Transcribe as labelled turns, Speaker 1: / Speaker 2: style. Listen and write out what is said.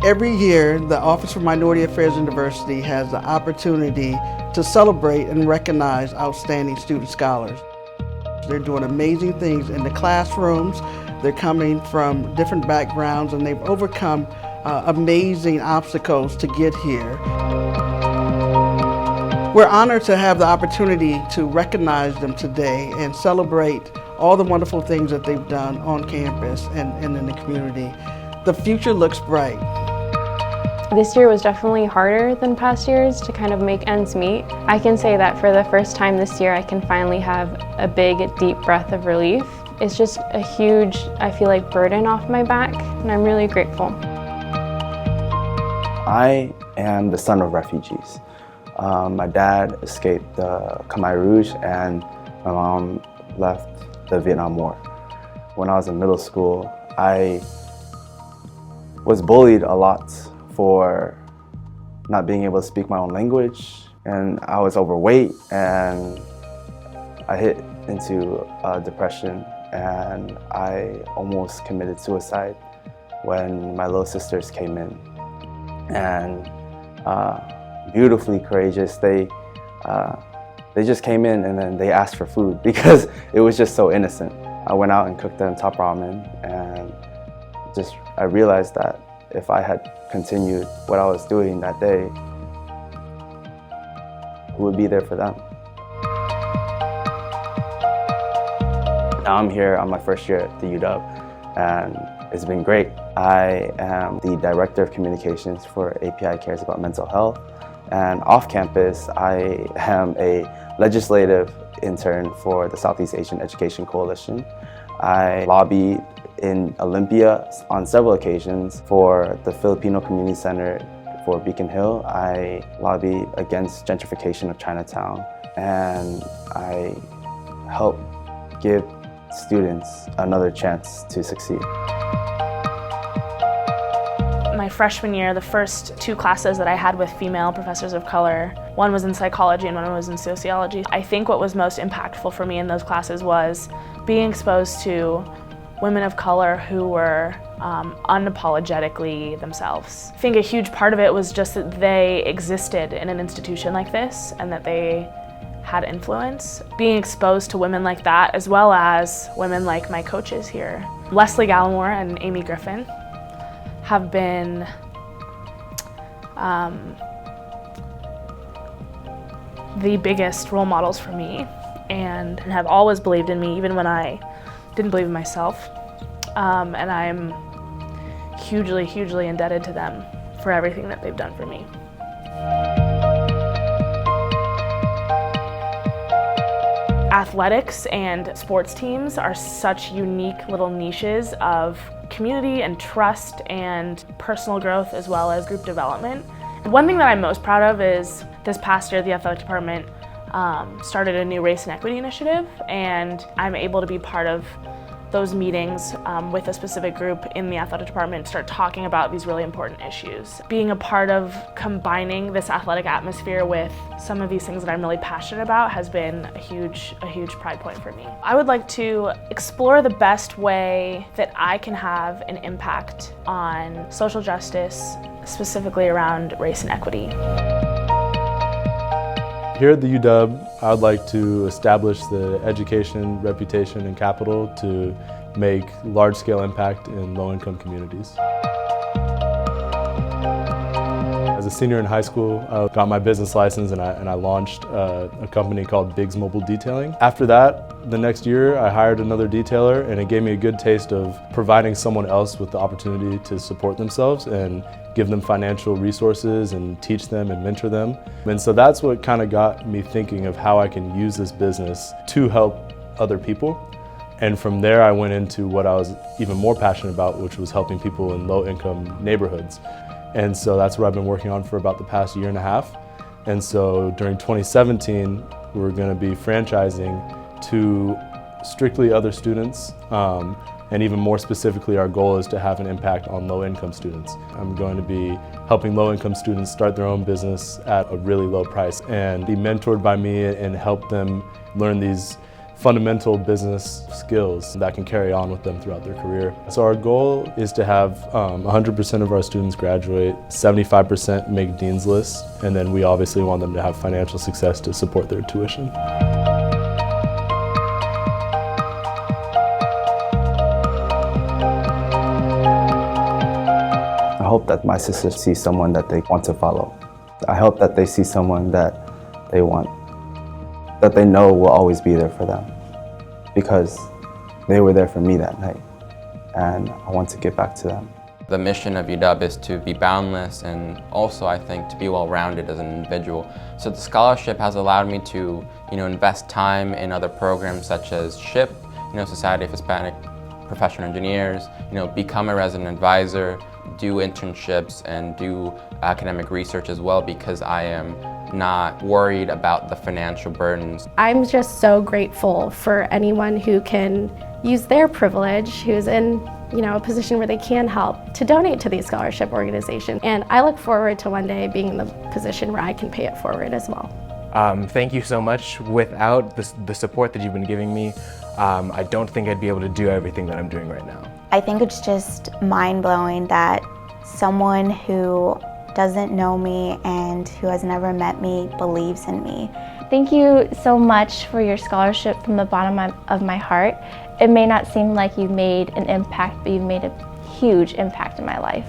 Speaker 1: Every year, the Office for Minority Affairs and Diversity has the opportunity to celebrate and recognize outstanding student scholars. They're doing amazing things in the classrooms. They're coming from different backgrounds and they've overcome amazing obstacles to get here. We're honored to have the opportunity to recognize them today and celebrate all the wonderful things that they've done on campus and in the community. The future looks bright.
Speaker 2: This year was definitely harder than past years to kind of make ends meet. I can say that for the first time this year I can finally have a big, deep breath of relief. It's just a huge, I feel like, burden off my back, and I'm really grateful.
Speaker 3: I am the son of refugees. My dad escaped the Khmer Rouge and my mom left the Vietnam War. When I was in middle school, I was bullied a lot for not being able to speak my own language, and I was overweight, and I hit into depression, and I almost committed suicide when my little sisters came in. And beautifully courageous, they just came in and then they asked for food because it was just so innocent. I went out and cooked them top ramen, and I realized that if I had continued what I was doing that day, who would be there for them? Now I'm here on my first year at the UW, and it's been great. I am the Director of Communications for API Cares About Mental Health, and off campus, I am a legislative intern for the Southeast Asian Education Coalition. I lobbied in Olympia on several occasions for the Filipino Community Center for Beacon Hill. I lobbied against gentrification of Chinatown, and I help give students another chance to succeed.
Speaker 4: My freshman year, the first two classes that I had with female professors of color, one was in psychology and one was in sociology. I think what was most impactful for me in those classes was being exposed to women of color who were unapologetically themselves. I think a huge part of it was just that they existed in an institution like this and that they had influence. Being exposed to women like that, as well as women like my coaches here, Leslie Gallimore and Amy Griffin, have been the biggest role models for me and have always believed in me, even when I didn't believe in myself. And I'm hugely, hugely indebted to them for everything that they've done for me. Athletics and sports teams are such unique little niches of community and trust and personal growth, as well as group development. One thing that I'm most proud of is this past year the athletic department started a new race and equity initiative, and I'm able to be part of those meetings with a specific group in the athletic department, start talking about these really important issues. Being a part of combining this athletic atmosphere with some of these things that I'm really passionate about has been a huge pride point for me. I would like to explore the best way that I can have an impact on social justice, specifically around race and equity.
Speaker 5: Here at the UW, I would like to establish the education, reputation, and capital to make large-scale impact in low-income communities. As a senior in high school, I got my business license and I launched a company called Biggs Mobile Detailing. After that, the next year, I hired another detailer, and it gave me a good taste of providing someone else with the opportunity to support themselves and give them financial resources and teach them and mentor them. And so that's what kind of got me thinking of how I can use this business to help other people. And from there I went into what I was even more passionate about, which was helping people in low-income neighborhoods. And so that's what I've been working on for about the past year and a half. And so during 2017, we're going to be franchising to strictly other students. And even more specifically, our goal is to have an impact on low-income students. I'm going to be helping low-income students start their own business at a really low price and be mentored by me and help them learn these fundamental business skills that can carry on with them throughout their career. So our goal is to have 100% of our students graduate, 75% make Dean's List, and then we obviously want them to have financial success to support their tuition.
Speaker 3: I hope that my sisters see someone that they want to follow. I hope that they see someone that they want, that they know will always be there for them, because they were there for me that night, and I want to give back to them.
Speaker 6: The mission of UW is to be boundless and also, I think, to be well-rounded as an individual. So the scholarship has allowed me to, invest time in other programs such as SHIP, Society of Hispanic Professional Engineers, become a resident advisor, do internships, and do academic research as well, because I am not worried about the financial burdens.
Speaker 7: I'm just so grateful for anyone who can use their privilege, who's in a position where they can help, to donate to these scholarship organizations. And I look forward to one day being in the position where I can pay it forward as well.
Speaker 8: Thank you so much. Without the support that you've been giving me, I don't think I'd be able to do everything that I'm doing right now.
Speaker 9: I think it's just mind-blowing that someone who doesn't know me and who has never met me believes in me.
Speaker 10: Thank you so much for your scholarship from the bottom of my heart. It may not seem like you've made an impact, but you've made a huge impact in my life.